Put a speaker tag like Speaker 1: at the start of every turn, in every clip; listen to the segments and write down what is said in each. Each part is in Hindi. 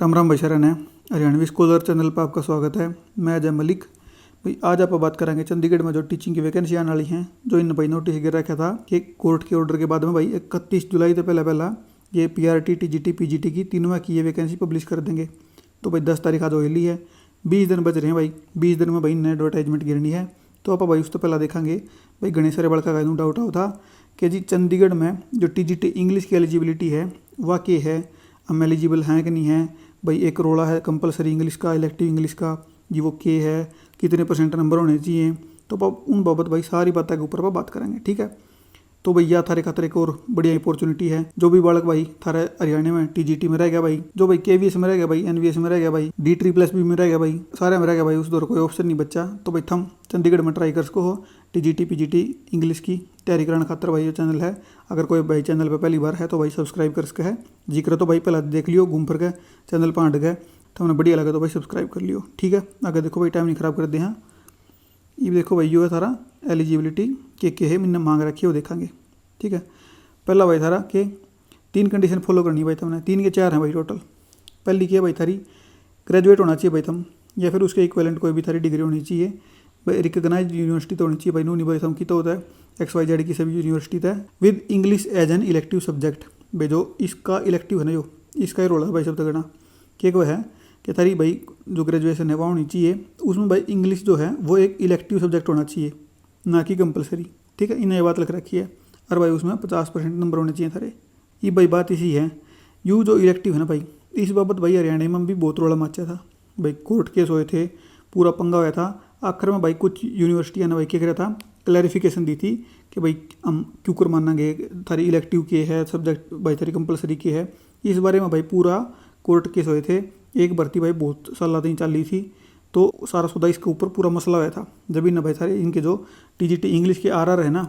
Speaker 1: राम राम भाई शरण है। हरियाणवी स्कॉलर चैनल पर आपका स्वागत है। मैं अजय मलिक। भाई आज आप बात करेंगे चंडीगढ़ में जो टीचिंग की वैकेंसी आने वाली हैं, जो इन भाई नोटिस गिर रखा था कि कोर्ट के ऑर्डर के बाद में भाई 31 जुलाई से पहला ये PRT TGT PGT की तीनों की ये वैकेंसी पब्लिश कर देंगे। तो भाई 10 तारीख आज होली है, 20 दिन बच रहे हैं भाई। 20 दिन में भाई नए एडवर्टाइजमेंट गिरनी है। तो आप भाई उस तो पहला देखेंगे भाई गणेश सारे बड़का का डाउट था कि जी चंडीगढ़ में जो TGT इंग्लिश की एलिजिबिलिटी है वह क्या है, हम एलिजिबल हैं कि नहीं है। भाई एक रोला है कंपलसरी इंग्लिश का, इलेक्टिव इंग्लिश का जी, वो के है, कितने % नंबर होने चाहिए। तो उन बाबत भाई सारी बातें के ऊपर बात करेंगे, ठीक है। तो भैया थारे खातर एक और बढ़िया अपॉर्चुनिटी है। जो भी बालक भाई थारे हरियाणा में TGT में रह गया भाई, जो भाई KVS में रह गया भाई, NVS में रह गया भाई, D3+B में रह गया भाई, सारे में रह गया भाई, उस दौर कोई ऑप्शन नहीं बच्चा। तो भाई थम चंडीगढ़ में ट्राई कर सको हो TGT PGT इंग्लिश की तैयारी कराने खातर भाई ये चैनल है। अगर कोई भाई चैनल पर पहली बार है तो भाई सब्सक्राइब कर सके है। जिक्र तो भाई पहला देख लियो, घूम फिर के चैनल पर आंट गए तो हमने बढ़िया लगा तो भाई सब्सक्राइब कर लियो, ठीक है। आगे देखो भाई टाइम नहीं खराब कर दे। हाँ ये देखो भाई यो है सारा एलिजिबिलिटी के है मैंने मांग रखी है, वो देखेंगे, ठीक है। पहला भाई थारा के 3 कंडीशन फॉलो करनी है भाई तुमने, 3 के 4 हैं भाई टोटल। पहली क्या भाई थारी ग्रेजुएट होना चाहिए भाई तुम, या फिर उसके इक्विवेलेंट कोई भी थारी डिग्री होनी चाहिए भाई। रिकग्नाइज यूनिवर्सिटी तो होनी चाहिए भाई, नहीं भाई तुम की तो होता है XYZ की सभी यूनिवर्सिटी है with English as an elective subject. भाई जो इसका इलेक्टिव है ना, जो इसका ही रोल है भाई सब तक क्या को है कि तारी भाई जो ग्रेजुएशन है वह होनी चाहिए, उसमें भाई इंग्लिश जो है वो एक इलेक्टिव सब्जेक्ट होना चाहिए, ना कि कंपलसरी, ठीक है। इन्हें ये बात लिख रखी है। और भाई उसमें 50% नंबर होने चाहिए थारे। ये भाई बात इसी है। यू जो इलेक्टिव है ना भाई, इस बाबत भाई हरियाणा में भी बहुत रोला मचा था भाई, कोर्ट केस हुए थे, पूरा पंगा हुआ था। आखिर में भाई कुछ यूनिवर्सिटियाँ ने भाई क्या करा था, क्लैरिफिकेशन दी थी कि भाई हम क्यों कर मानेंगे थारी इलेक्टिव के है सब्जेक्ट भाई, थारी कंपलसरी के है। इस बारे में भाई पूरा कोर्ट केस हुए थे। एक भर्ती भाई बहुत साल तीन चल रही थी, तो सारा सौदा इसके ऊपर पूरा मसला हुआ था। जब इन भाई सारे इनके जो TGT इंग्लिश के RR है ना,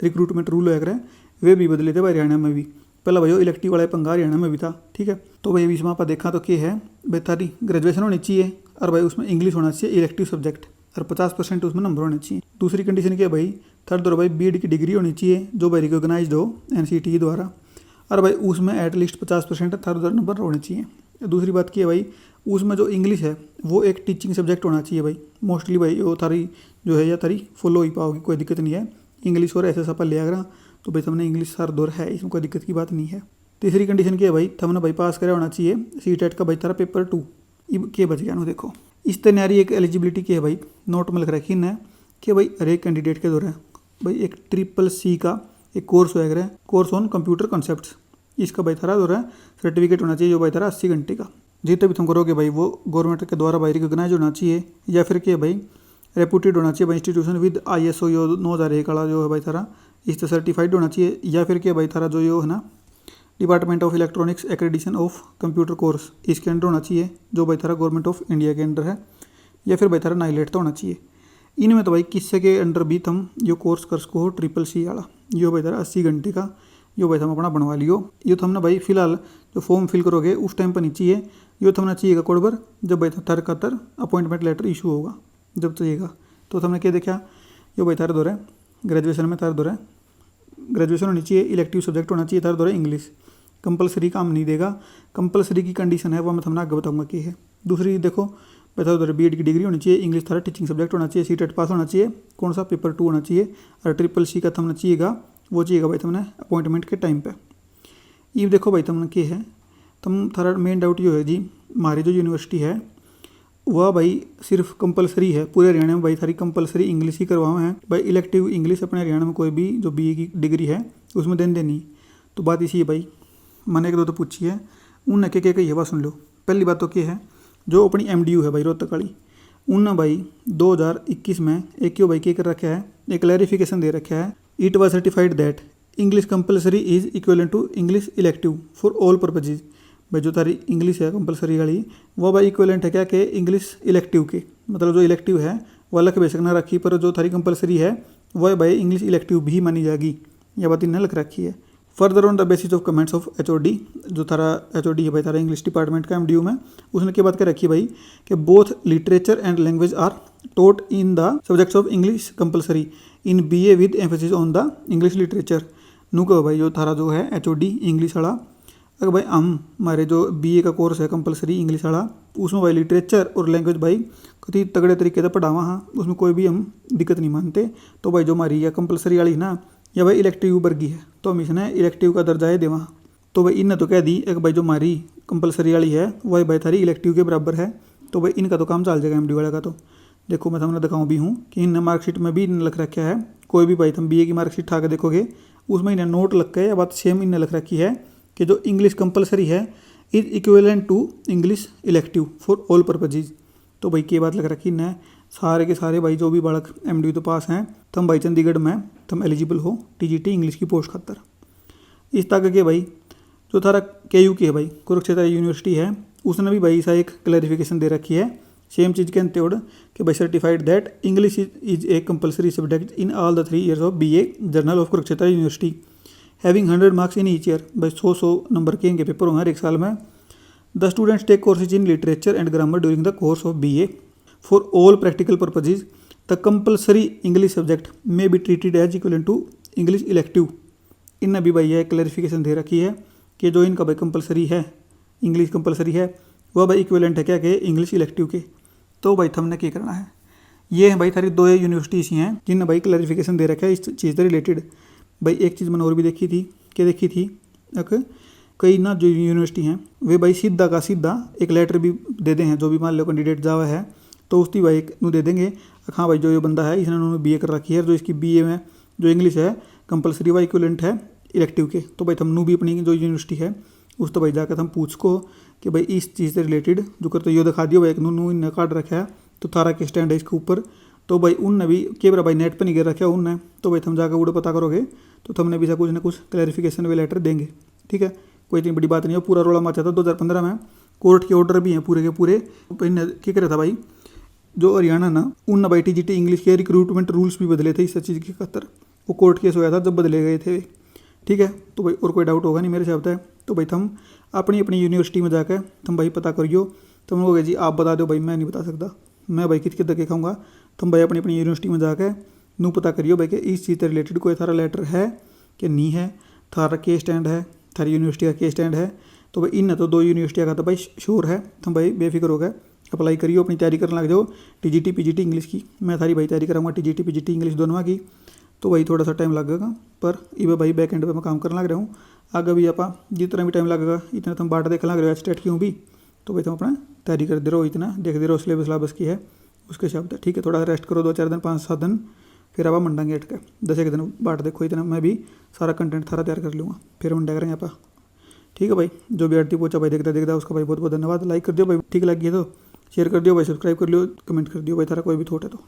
Speaker 1: रिक्रूटमेंट रूल वगैरह वे भी बदले थे भाई हरियाणा में भी। पहला भाई वो इलेक्टिव वाला पंगा हरियाणा में भी था, ठीक है। तो भाई बीच में आप देखा तो क्या है भाई, थारी ग्रेजुएशन होनी चाहिए और भाई उसमें इंग्लिश होना चाहिए इलेक्टिव सब्जेक्ट, और 50% उसमें नंबर होने चाहिए। दूसरी कंडीशन क्या है भाई, थर्ड दौर भाई BEd की डिग्री होनी चाहिए जो भाई रिकोगनाइज हो NCTE द्वारा, और भाई उसमें एटलीस्ट 50% थर्ड दौर नंबर होने चाहिए। दूसरी बात की है भाई, उसमें जो इंग्लिश है वो एक टीचिंग सब्जेक्ट होना चाहिए भाई। मोस्टली भाई वो थारी जो है या थारी फॉलो ही पाओगी, कोई दिक्कत नहीं है। इंग्लिश और ऐसे सब ले आकर तो भाई तुमने इंग्लिश हर दौर है, इसमें कोई दिक्कत की बात नहीं है। तीसरी कंडीशन क्या है भाई, तुमने भाई पास करा होना चाहिए CTET का भाई तारा पेपर 2। अब क्या बच गया ना, देखो इस तैयारी एक एलिजिबिलिटी की है भाई, नोट में लिख रखी है कि भाई हर एक कैंडिडेट के दौर है भाई एक CCC का एक कोर्स वगैरह है, कोर्स ऑन कंप्यूटर कॉन्सेप्ट्स। इसका भाई थारा दौर है सर्टिफिकेट होना चाहिए जो भाई थारा 80 घंटे का। जितने भी तुम करोगे भाई वो गवर्नमेंट के द्वारा भाई रिकोगनाइज होना चाहिए, या फिर क्या भाई रेपुटेड होना चाहिए भाई इंस्टीट्यूशन विद ISO 9001 वाला जो है भाई थारा इससे सर्टिफाइड होना चाहिए, या फिर क्या भाई थारा जो यो है ना department of electronics accreditation of computer course इसके अंडर होना चाहिए जो भाई थारा गवर्नमेंट ऑफ इंडिया के अंडर है, या फिर भाई थारा नाइलेट तो होना चाहिए। इनमें तो भाई किससे के अंडर भी तुम यो कोर्स कर सको हो, CCC वाला यो भाई थारा 80 घंटे का यो भाई तुम अपना बनवा लियो। ये तो हमने भाई फिलहाल जो फॉर्म फिल करोगे उस टाइम पर नहीं चाहिए, यो तो हमने चाहिएगा कोडबर जब भाई थार खातर अपॉइंटमेंट लेटर इशू होगा जब चाहिएगा। तो तुमने क्या देखा, यो भाई थार दौर है ग्रेजुएशन में, तार दौर है ग्रेजुएशन होनी चाहिए, इलेक्टिव सब्जेक्ट होना चाहिए, तार दौर है इंग्लिश। कंपलसरी काम नहीं देगा, कंपलसरी की कंडीशन है वो मैं तुमने आगे बताऊंगा की है। दूसरी देखो भाई थार दौर BEd की डिग्री होनी चाहिए, इंग्लिश थारा टीचिंग सब्जेक्ट होना चाहिए, CTET पास होना चाहिए, कौन सा पेपर 2 होना चाहिए, और CCC का तुमने चाहिएगा वो चाहिएगा भाई तुमने अपॉइंटमेंट के टाइम पे। ये देखो भाई तुमने क्या है, तुम थारा मेन डाउट ये है जी हमारी जो यूनिवर्सिटी है वह भाई सिर्फ कंपलसरी है पूरे हरियाणा में भाई थारी कंपलसरी इंग्लिश ही करवाओ है भाई। इलेक्टिव इंग्लिश अपने हरियाणा में कोई भी जो BE की डिग्री है उसमें देन देनी। तो बात इसी है भाई, मैंने एक दो तो पूछी है उन के ये बात सुन लो। पहली बात तो क्या है, जो अपनी MDU है भाई रोहतक वाली, उन भाई 2021 में एक क्यों भाई क्या कर रखा है, एक क्लैरिफिकेशन दे रखा है, it was certified that English compulsory is equivalent to English elective for all purposes. भाई जो तारी इंग्लिश है कंपलसरी वाली वो भाई इक्वलेंट है क्या कि इंग्लिश इलेक्टिव के, मतलब जो इलेक्टिव है वह अलग बेशक ना रखी, पर जो थारी कंपलसरी है वह भाई इंग्लिश इलेक्टिव भी मानी जाएगी, यह बात इन्हें लिख रखी है। Further on the basis of comments of HOD, जो थारा HOD है भाई थारा इंग्लिश डिपार्टमेंट का MDU में, उसने क्या बात कर रखी है भाई कि both literature and language are taught in the subjects of English compulsory in BA with emphasis on the English literature. नू कहो भाई जो थारा जो है HOD इंग्लिश वाला अगर भाई हम हमारे जो बीए का कोर्स है कंपलसरी इंग्लिश वाला, उसमें भाई लिटरेचर और लैंग्वेज भाई कति तगड़े तरीके से पढ़ावा हाँ, उसमें कोई भी हम दिक्कत नहीं मानते। तो भाई जो हमारी यह कंपलसरी वाली ना, यह भाई इलेक्टिव वर्गी है, तो हम इसने इलेक्टिव का दर्जा है देवा। तो भाई इनने तो कह दी एक भाई जो हमारी कंपलसरी वाली है वही भाई थारी इलेक्टिव के बराबर है, तो भाई इनका तो काम चल जाएगा एमडी वाले का। तो देखो मैं सामने दिखाऊँ भी हूँ कि इन मार्कशीट में भी इन्हें लिख रखा है, कोई भी भाई तुम बीए की मार्कशीट उठा के देखोगे उसमें इन्हें नोट लग के या बात सेम इन्हें लिख रखी है कि जो इंग्लिश कंपलसरी है is equivalent to English elective for all purposes. तो भाई की बात लग रखी इन्हें सारे के सारे भाई जो भी बालक एमडी तो पास हैं तुम भाई चंडीगढ़ में तुम एलिजिबल हो टीजीटी इंग्लिश की पोस्ट खातर। इस तक के भाई जो थारा केयू की है भाई कुरुक्षेत्र यूनिवर्सिटी है, उसने भी भाई ऐसा एक क्लैरिफिकेशन दे रखी है सेम चीज़ के अंतोड़ कि भाई certified that English is a compulsory subject in all the 3 years of BA journal of Kurukshetra university having 100 marks in each year. भाई 100 नंबर के इनके पेपर होंगे हर एक साल में। The students take courses in literature and grammar during the course of BA for all practical purposes the compulsory English subject may be treated as equivalent to English elective. इनने भी भाई यह क्लैरिफिकेशन दे रखी है कि जो इनका भाई कंपलसरी है इंग्लिश कंपलसरी है वह भाई इक्विवेलेंट है क्या के इंग्लिश इलेक्टिव के। तो भाई हमने क्या करना है, ये है भाई सारी 2 यूनिवर्सिटीज़ हैं जिनने भाई क्लैरिफिकेशन दे रखा है इस चीज़ से रिलेटेड। भाई एक चीज़ मैंने और भी देखी थी कि देखी थी कई ना जो यूनिवर्सिटी हैं वे भाई सीधा का सीधा एक लेटर भी दे दें हैं, जो भी मान लो कैंडिडेट जावा है तो उसकी भाई एक दे देंगे हाँ भाई जो ये बंदा है इसने उन्होंने बीए कर रखी है, जो इसकी बीए में जो इंग्लिश है कंपलसरी व इक्विवेलेंट है इलेक्टिव के। तो भाई हमनू भी अपनी जो यूनिवर्सिटी है उस तो भाई जाकर हम पूछ को कि भाई इस चीज़ से रिलेटेड जो कर तो ये दिखा दियो भाई एक नू इन्हें कार्ड रखा है तो थारा के स्टैंड है इसके ऊपर। तो भाई उनने भी के भाई नेट पर नहीं गिर रखा है उनने, तो भाई हम जाकर उड़े पता करोगे तो हमने भी कुछ ना कुछ क्लैरिफिकेशन वे लेटर देंगे। ठीक है, कोई इतनी बड़ी बात नहीं है। पूरा रोला मचा था 2015 में, कोर्ट के ऑर्डर भी हैं पूरे के पूरे। क्या करे था भाई जो हरियाणा ना उन भाई टीजीटी इंग्लिश के रिक्रूटमेंट रूल्स भी बदले थे इस चीज़ की खातर, वो कोर्ट केस होया था जब बदले गए थे। ठीक है, तो भाई और कोई डाउट होगा नहीं मेरे शब्द है। तो भाई तुम अपनी अपनी यूनिवर्सिटी में जाकर तुम भाई पता करियो। तुम लोग जी आप बता दो भाई मैं नहीं बता सकता, मैं भाई कित धक्के खाऊंगा। तुम भाई अपनी अपनी यूनिवर्सिटी में जाकर नू पता करियो भाई कि इस चीज़ से रिलेटेड कोई थारा लेटर है कि नहीं है, थारा केस स्टैंड है, थारी यूनिवर्सिटी का केस स्टैंड है। तो भाई इन तो 2 यूनिवर्सिटियों का तो भाई श्योर है, तुम भाई बेफिक्र हो गए अप्लाई करियो, अपनी तैयारी करने लग जाओ टीजीटी पीजीटी इंग्लिश की। मैं थारी भाई तैयारी कराऊंगा टीजीटी पीजीटी इंग्लिश दोनों की। तो भाई थोड़ा सा टाइम लगेगा पर इवे भाई बैक एंड पे मैं काम करने लग रहा हूँ। आगे भी आप जितना भी टाइम लगेगा इतना तुम बाट देख लग रहे हो स्टेट क्यों भी। तो भाई तुम अपना तैयारी करते रहो, इतना देखते रहो सिलेबस सिलेबस की है उसके शब्द। ठीक है, थोड़ा रेस्ट करो 2-4 दिन 5-7 दिन, फिर आप मंडांगे अटके 10 दिन बाट देखो, इतना मैं भी सारा कंटेंट थारा तैयार कर लूँगा, फिर मंडा करेंगे आप। ठीक है भाई, जो भी आरती पहुँचा भाई देखता उसका भाई बहुत बहुत धन्यवाद। लाइक कर दियो भाई, ठीक लगी है तो शेयर कर दियो भाई, सब्सक्राइब कर लियो, कमेंट कर दियो भाई, थारा कोई भी थॉट है तो।